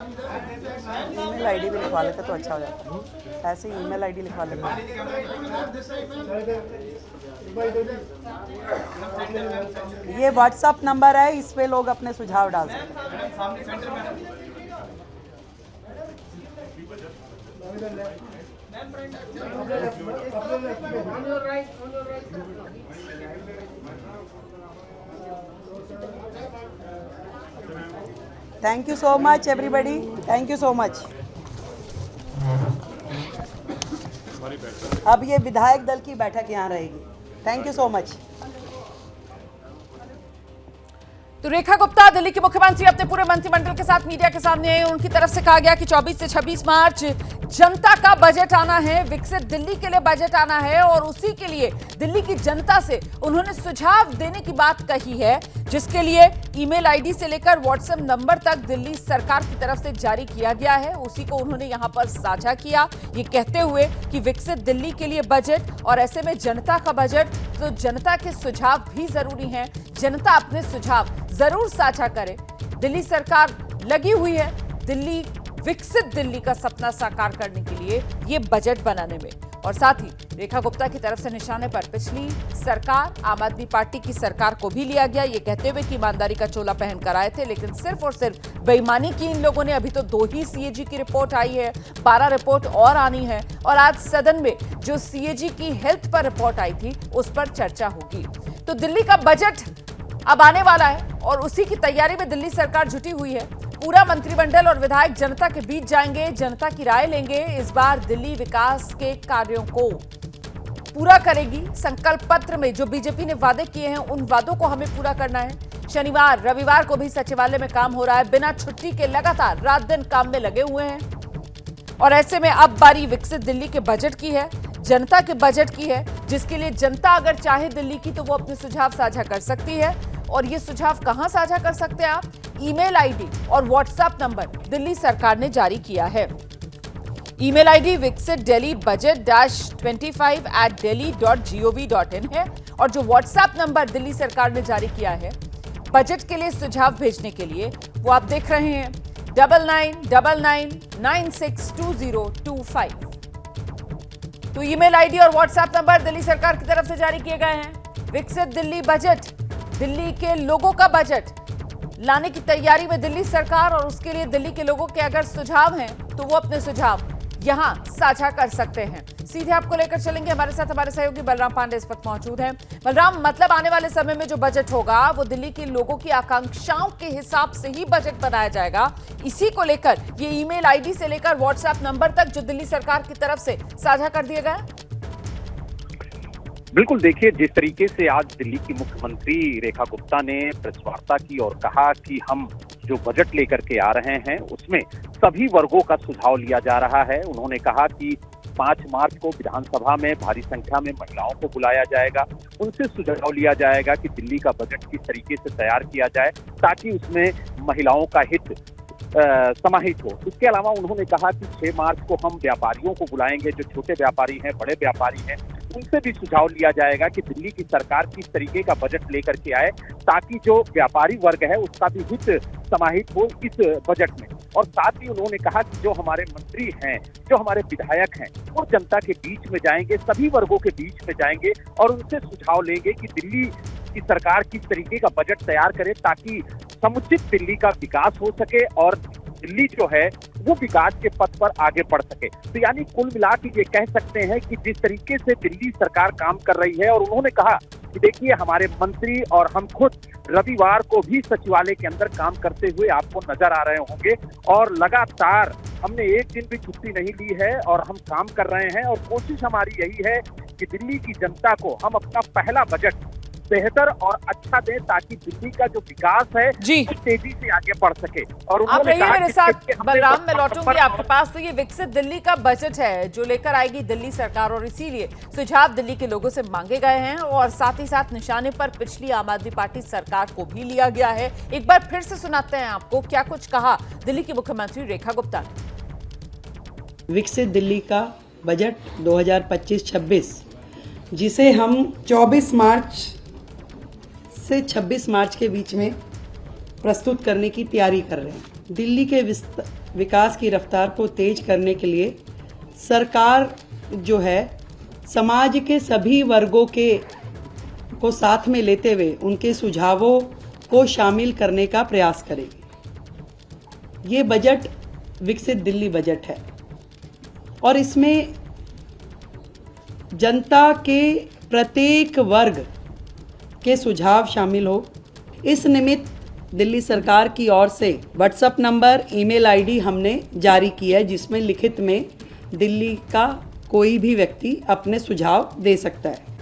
Email ID भी लिखवा लेते तो अच्छा हो जाता। ऐसे ही ईमेल आईडी लिखवा लेते। ये व्हाट्सएप नंबर है, इस पे लोग अपने सुझाव डाल सकते हैं। Thank you so much everybody, thank you so much. अब ये विधायक दल की बैठक यहाँ रहेगी। Thank you so much. तो रेखा गुप्ता दिल्ली के मुख्यमंत्री अपने पूरे मंत्रिमंडल के साथ मीडिया के सामने आए। उनकी तरफ से कहा गया कि 24 से 26 मार्च जनता का बजट आना है, विकसित दिल्ली के लिए बजट आना है और उसी के लिए दिल्ली की जनता से उन्होंने सुझाव देने की बात कही है, जिसके लिए ईमेल आईडी से लेकर व्हाट्सएप नंबर तक दिल्ली सरकार की तरफ से जारी किया गया है। उसी को उन्होंने यहां पर साझा किया, ये कहते हुए कि विकसित दिल्ली के लिए बजट और ऐसे में जनता का बजट, तो जनता के सुझाव भी जरूरी हैं। जनता अपने सुझाव जरूर साझा करे। दिल्ली सरकार लगी हुई है दिल्ली विकसित दिल्ली का सपना साकार करने के लिए ये बजट बनाने में। और साथ ही रेखा गुप्ता की तरफ से निशाने पर पिछली सरकार आम आदमी पार्टी की सरकार को भी लिया गया, ये कहते हुए कि ईमानदारी का चोला पहन कर आए थे, लेकिन सिर्फ और सिर्फ बेईमानी की इन लोगों ने। अभी तो 2 ही सीएजी की रिपोर्ट आई है, 12 रिपोर्ट और आनी है और आज सदन में जो सीएजी की हेल्थ पर रिपोर्ट आई थी उस पर चर्चा होगी। तो दिल्ली का बजट अब आने वाला है और उसी की तैयारी में दिल्ली सरकार जुटी हुई है। पूरा मंत्रिमंडल और विधायक जनता के बीच जाएंगे, जनता की राय लेंगे। इस बार दिल्ली विकास के कार्यों को पूरा करेगी। संकल्प पत्र में जो बीजेपी ने वादे किए हैं उन वादों को हमें पूरा करना है। शनिवार रविवार को भी सचिवालय में काम हो रहा है, बिना छुट्टी के लगातार रात दिन काम में लगे हुए हैं। और ऐसे में अब बारी विकसित दिल्ली के बजट की है, जनता के बजट की है, जिसके लिए जनता अगर चाहे दिल्ली की तो वो अपने सुझाव साझा कर सकती है। और ये सुझाव कहां साझा कर सकते हैं आप? ईमेल आईडी और व्हाट्सएप नंबर दिल्ली सरकार ने जारी किया है। ईमेल आईडी विकसित दिल्ली बजट -25@delhi.gov.in है और जो व्हाट्सएप नंबर दिल्ली सरकार ने जारी किया है बजट के लिए सुझाव भेजने के लिए, वो आप देख रहे हैं 9999962025। तो ईमेल आईडी और व्हाट्सएप नंबर दिल्ली सरकार की तरफ से जारी किए गए हैं। विकसित दिल्ली बजट, दिल्ली के लोगों का बजट लाने की तैयारी में दिल्ली सरकार, और उसके लिए दिल्ली के लोगों के अगर सुझाव हैं तो वो अपने सुझाव यहां साझा कर सकते हैं। सीधे आपको लेकर चलेंगे, हमारे साथ हमारे सहयोगी बलराम पांडे इस वक्त मौजूद हैं। बलराम, मतलब आने वाले समय में जो बजट होगा वो दिल्ली के लोगों की आकांक्षाओं के हिसाब से ही बजट बनाया जाएगा। इसी को लेकर ये ईमेल आईडी से लेकर व्हाट्सएप नंबर तक जो दिल्ली सरकार की तरफ से साझा कर दिया गया। बिल्कुल, देखिए जिस तरीके से आज दिल्ली की मुख्यमंत्री रेखा गुप्ता ने प्रेस वार्ता की और कहा कि हम जो बजट लेकर के आ रहे हैं उसमें सभी वर्गों का सुझाव लिया जा रहा है। उन्होंने कहा कि 5 मार्च को विधानसभा में भारी संख्या में महिलाओं को बुलाया जाएगा, उनसे सुझाव लिया जाएगा कि दिल्ली का बजट किस तरीके से तैयार किया जाए ताकि उसमें महिलाओं का हित समाहित हो। इसके अलावा उन्होंने कहा कि 6 मार्च को हम व्यापारियों को बुलाएंगे, जो छोटे व्यापारी हैं, बड़े व्यापारी हैं, उनसे भी सुझाव लिया जाएगा कि दिल्ली की सरकार किस तरीके का बजट लेकर के आए ताकि जो व्यापारी वर्ग है उसका भी हित समाहित हो इस बजट में। और साथ ही उन्होंने कहा कि जो हमारे मंत्री हैं, जो हमारे विधायक हैं, वो जनता के बीच में जाएंगे, सभी वर्गों के बीच में जाएंगे और उनसे सुझाव लेंगे कि दिल्ली की सरकार किस तरीके का बजट तैयार करे ताकि समुचित दिल्ली का विकास हो सके और दिल्ली जो है वो विकास के पथ पर आगे बढ़ सके। तो यानी कुल मिला के ये कह सकते हैं कि जिस तरीके से दिल्ली सरकार काम कर रही है, और उन्होंने कहा कि देखिए हमारे मंत्री और हम खुद रविवार को भी सचिवालय के अंदर काम करते हुए आपको नजर आ रहे होंगे और लगातार हमने एक दिन भी छुट्टी नहीं ली है और हम काम कर रहे हैं और कोशिश हमारी यही है कि दिल्ली की जनता को हम अपना पहला बजट बेहतर और अच्छा दें ताकि दिल्ली का जो विकास है वो तेजी से आगे बढ़ सके। और आप रहिए मेरे साथ बलराम, मैं लौटूंगी आपके पास। तो ये विकसित दिल्ली का बजट है जो लेकर आएगी दिल्ली सरकार और इसीलिए सुझाव दिल्ली के लोगों से मांगे गए हैं और साथ ही साथ निशाने पर पिछली आम आदमी पार्टी सरकार को भी लिया गया है। एक बार फिर से सुनाते हैं आपको क्या कुछ कहा दिल्ली की मुख्यमंत्री रेखा गुप्ता ने। विकसित दिल्ली का बजट 2025-26 जिसे हम 24 मार्च से 26 मार्च के बीच में प्रस्तुत करने की तैयारी कर रहे हैं। दिल्ली के विकास की रफ्तार को तेज करने के लिए सरकार जो है समाज के सभी वर्गों को साथ में लेते हुए उनके सुझावों को शामिल करने का प्रयास करेगी। ये बजट विकसित दिल्ली बजट है और इसमें जनता के प्रत्येक वर्ग के सुझाव शामिल हो। इस निमित्त दिल्ली सरकार की ओर से व्हाट्सएप नंबर, ईमेल आईडी हमने जारी की है, जिसमें लिखित में दिल्ली का कोई भी व्यक्ति अपने सुझाव दे सकता है।